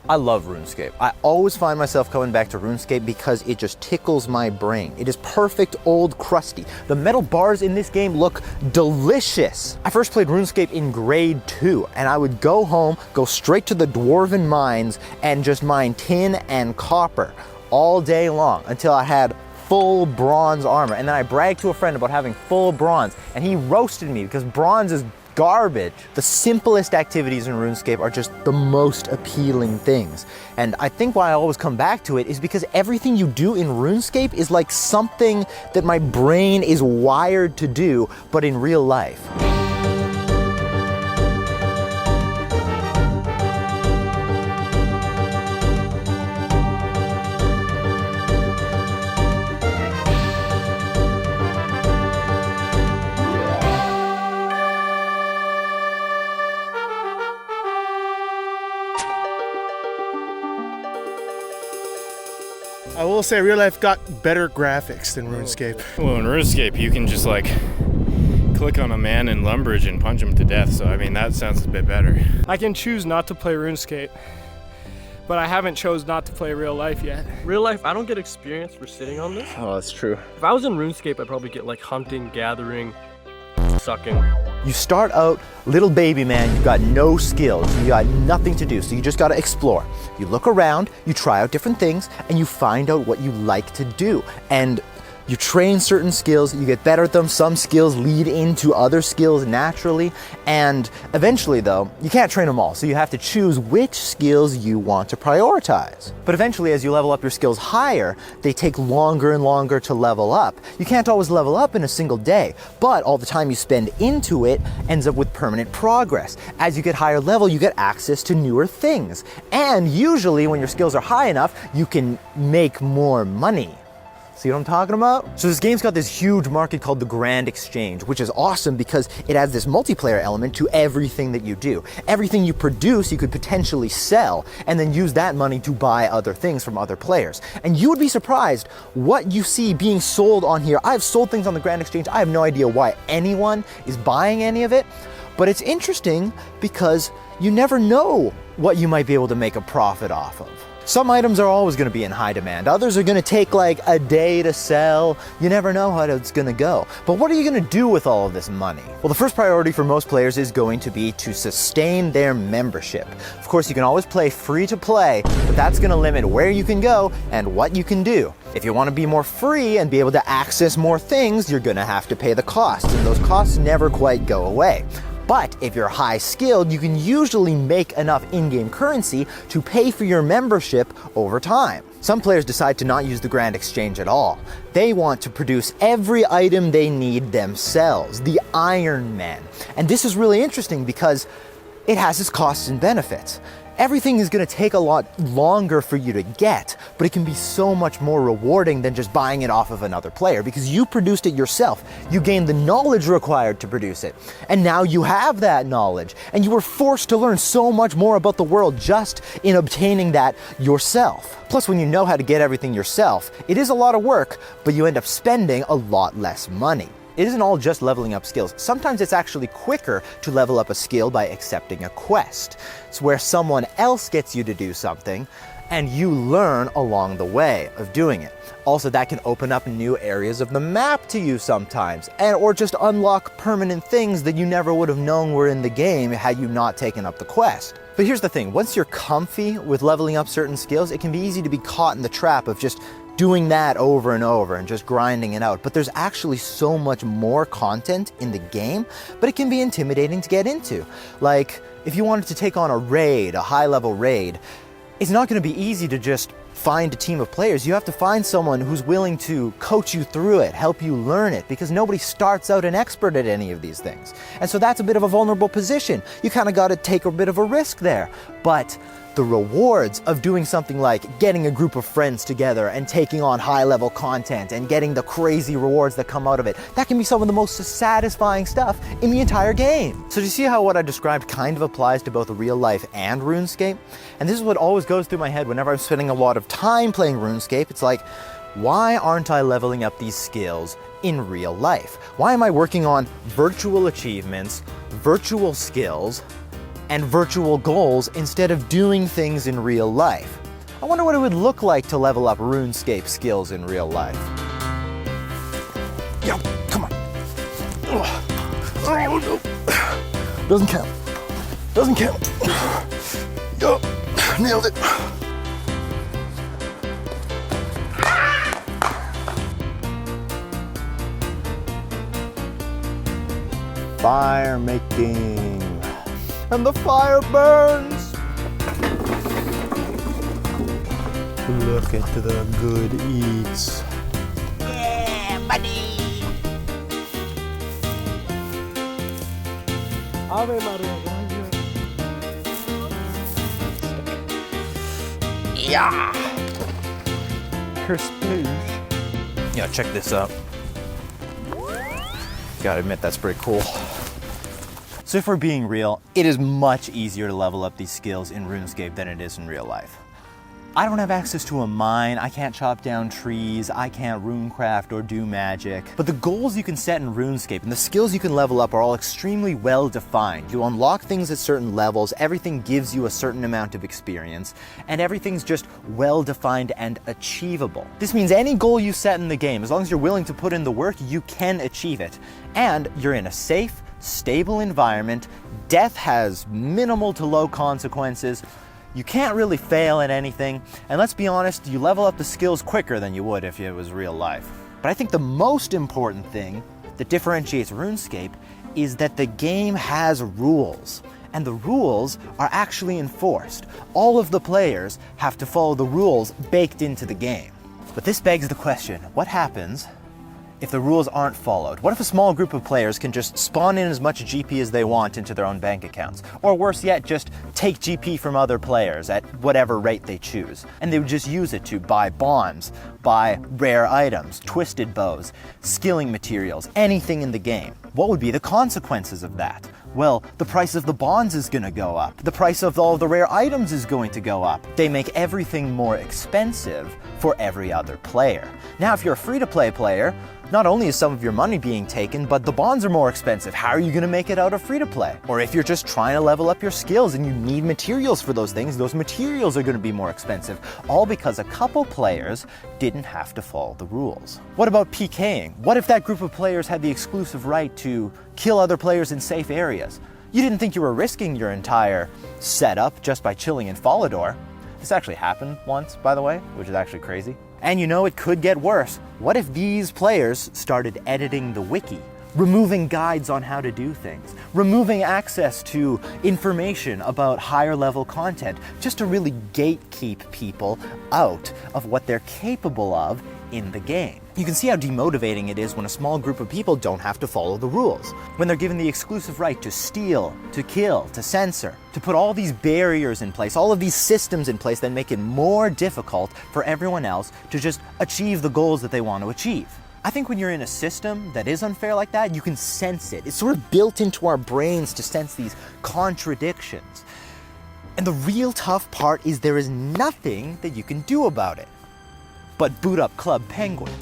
I love RuneScape. I always find myself coming back to RuneScape because it just tickles my brain. It is perfect old crusty. The metal bars in this game look delicious. I first played RuneScape in grade 2, and I would go home, go straight to the dwarven mines, and just mine tin and copper all day long until I had full bronze armor. And then I bragged to a friend about having full bronze, and he roasted me because bronze is garbage. The simplest activities in RuneScape are just the most appealing things. And I think why I always come back to it is because everything you do in RuneScape is like something that my brain is wired to do, but in real life. I will say real life got better graphics than RuneScape. Well, in RuneScape, you can just like click on a man in Lumbridge and punch him to death. So, I mean, that sounds a bit better. I can choose not to play RuneScape, but I haven't chose not to play real life yet. Real life, I don't get experience for sitting on this. Oh, that's true. If I was in RuneScape, I'd probably get like hunting, gathering, sucking. You start out little baby man, you've got no skills, you got nothing to do, so you just gotta explore. You look around, you try out different things, and you find out what you like to do. And you train certain skills, you get better at them, some skills lead into other skills naturally, and eventually though, you can't train them all, so you have to choose which skills you want to prioritize. But eventually as you level up your skills higher, they take longer and longer to level up. You can't always level up in a single day, but all the time you spend into it ends up with permanent progress. As you get higher level, you get access to newer things. And usually when your skills are high enough, you can make more money. See what I'm talking about? So this game's got this huge market called the Grand Exchange, which is awesome because it adds this multiplayer element to everything that you do. Everything you produce, you could potentially sell and then use that money to buy other things from other players. And you would be surprised what you see being sold on here. I've sold things on the Grand Exchange. I have no idea why anyone is buying any of it, but it's interesting because you never know what you might be able to make a profit off of. Some items are always going to be in high demand. Others are going to take like a day to sell. You never know how it's going to go. But what are you going to do with all of this money? Well, the first priority for most players is going to be to sustain their membership. Of course, you can always play free to play, but that's going to limit where you can go and what you can do. If you want to be more free and be able to access more things, you're going to have to pay the costs, and those costs never quite go away. But if you're high skilled, you can usually make enough in-game currency to pay for your membership over time. Some players decide to not use the Grand Exchange at all. They want to produce every item they need themselves, the Iron Man. And this is really interesting because it has its costs and benefits. Everything is going to take a lot longer for you to get, but it can be so much more rewarding than just buying it off of another player because you produced it yourself. You gained the knowledge required to produce it, and now you have that knowledge, and you were forced to learn so much more about the world just in obtaining that yourself. Plus, when you know how to get everything yourself, it is a lot of work, but you end up spending a lot less money. It isn't all just leveling up skills. Sometimes it's actually quicker to level up a skill by accepting a quest. It's where someone else gets you to do something and you learn along the way of doing it. Also, that can open up new areas of the map to you sometimes, or just unlock permanent things that you never would have known were in the game had you not taken up the quest. But here's the thing, once you're comfy with leveling up certain skills, it can be easy to be caught in the trap of just doing that over and over and just grinding it out. But there's actually so much more content in the game, but it can be intimidating to get into. Like, if you wanted to take on a raid, a high-level raid, it's not going to be easy to just find a team of players. You have to find someone who's willing to coach you through it, help you learn it, because nobody starts out an expert at any of these things. And so that's a bit of a vulnerable position. You kind of got to take a bit of a risk there. But the rewards of doing something like getting a group of friends together and taking on high-level content and getting the crazy rewards that come out of it, that can be some of the most satisfying stuff in the entire game. So do you see how what I described kind of applies to both real life and RuneScape? And this is what always goes through my head whenever I'm spending a lot of time playing RuneScape. It's like, why aren't I leveling up these skills in real life? Why am I working on virtual achievements, virtual skills, and virtual goals instead of doing things in real life. I wonder what it would look like to level up RuneScape skills in real life. Yo, come on. Oh, no. Doesn't count. Doesn't count. Yo, nailed it. Fire making. And the fire burns. Look at the good eats. Yeah, buddy. Ave Maria. Yeah. Kersploosh. Yeah, check this out. Gotta admit, that's pretty cool. So if we're being real, it is much easier to level up these skills in RuneScape than it is in real life. I don't have access to a mine, I can't chop down trees, I can't runecraft or do magic. But the goals you can set in RuneScape and the skills you can level up are all extremely well defined. You unlock things at certain levels, everything gives you a certain amount of experience, and everything's just well defined and achievable. This means any goal you set in the game, as long as you're willing to put in the work, you can achieve it. And you're in a safe, stable environment, death has minimal to low consequences, you can't really fail at anything, and let's be honest, you level up the skills quicker than you would if it was real life. But I think the most important thing that differentiates RuneScape is that the game has rules, and the rules are actually enforced. All of the players have to follow the rules baked into the game. But this begs the question, what happens if the rules aren't followed? What if a small group of players can just spawn in as much GP as they want into their own bank accounts? Or worse yet, just take GP from other players at whatever rate they choose. And they would just use it to buy bombs, buy rare items, twisted bows, skilling materials, anything in the game. What would be the consequences of that? Well, the price of the bonds is going to go up. The price of all the rare items is going to go up. They make everything more expensive for every other player. Now, if you're a free-to-play player, not only is some of your money being taken, but the bonds are more expensive. How are you going to make it out of free-to-play? Or if you're just trying to level up your skills and you need materials for those things, those materials are going to be more expensive. All because a couple players didn't have to follow the rules. What about PKing? What if that group of players had the exclusive right to kill other players in safe areas? You didn't think you were risking your entire setup just by chilling in Falador. This actually happened once, by the way, which is actually crazy. And you know, it could get worse. What if these players started editing the wiki, removing guides on how to do things, removing access to information about higher level content, just to really gatekeep people out of what they're capable of in the game? You can see how demotivating it is when a small group of people don't have to follow the rules, when they're given the exclusive right to steal, to kill, to censor, to put all these barriers in place, all of these systems in place that make it more difficult for everyone else to just achieve the goals that they want to achieve. I think when you're in a system that is unfair like that, you can sense it. It's sort of built into our brains to sense these contradictions. And the real tough part is there is nothing that you can do about it but boot up Club Penguin.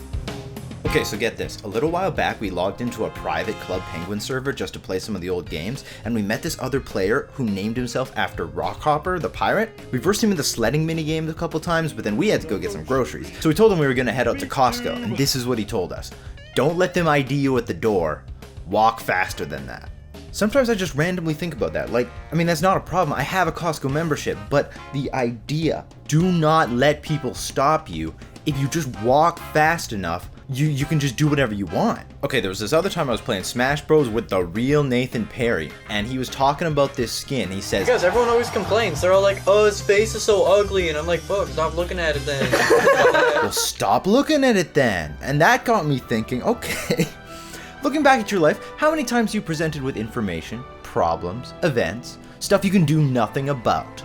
Okay, so get this. A little while back, we logged into a private Club Penguin server just to play some of the old games, and we met this other player who named himself after Rockhopper, the pirate. We versed him in the sledding minigame a couple times, but then we had to go get some groceries. So we told him we were gonna head out to Costco, and this is what he told us. Don't let them ID you at the door. Walk faster than that. Sometimes I just randomly think about that. That's not a problem. I have a Costco membership, but the idea, do not let people stop you. If you just walk fast enough, you can just do whatever you want. Okay, there was this other time I was playing Smash Bros with the real Nathan Perry, and he was talking about this skin. He says, because everyone always complains. They're all like, oh, his face is so ugly, and I'm like, fuck, stop looking at it then. well, stop looking at it then. And that got me thinking, okay, looking back at your life, how many times you presented with information, problems, events, stuff you can do nothing about?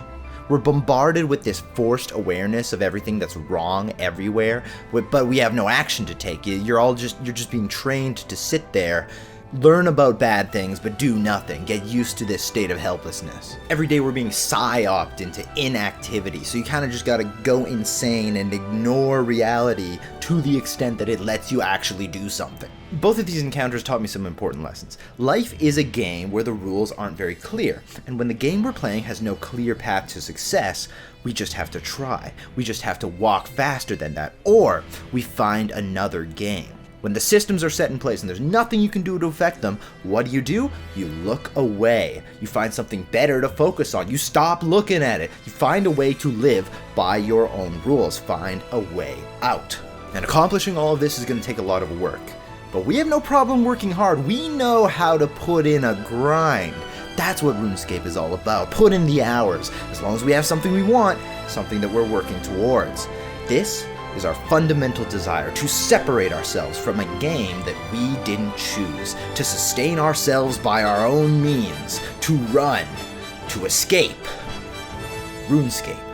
We're bombarded with this forced awareness of everything that's wrong everywhere, but we have no action to take. You're just being trained to sit there learn about bad things but do nothing, get used to this state of helplessness. Every day we're being psyoped into inactivity, so you kind of just gotta go insane and ignore reality to the extent that it lets you actually do something. Both of these encounters taught me some important lessons. Life is a game where the rules aren't very clear, and when the game we're playing has no clear path to success, we just have to try. We just have to walk faster than that, or we find another game. When the systems are set in place and there's nothing you can do to affect them, what do? You look away. You find something better to focus on. You stop looking at it. You find a way to live by your own rules. Find a way out. And accomplishing all of this is going to take a lot of work. But we have no problem working hard. We know how to put in a grind. That's what RuneScape is all about. Put in the hours. As long as we have something we want, something that we're working towards. This is our fundamental desire to separate ourselves from a game that we didn't choose, to sustain ourselves by our own means, to run, to escape. RuneScape.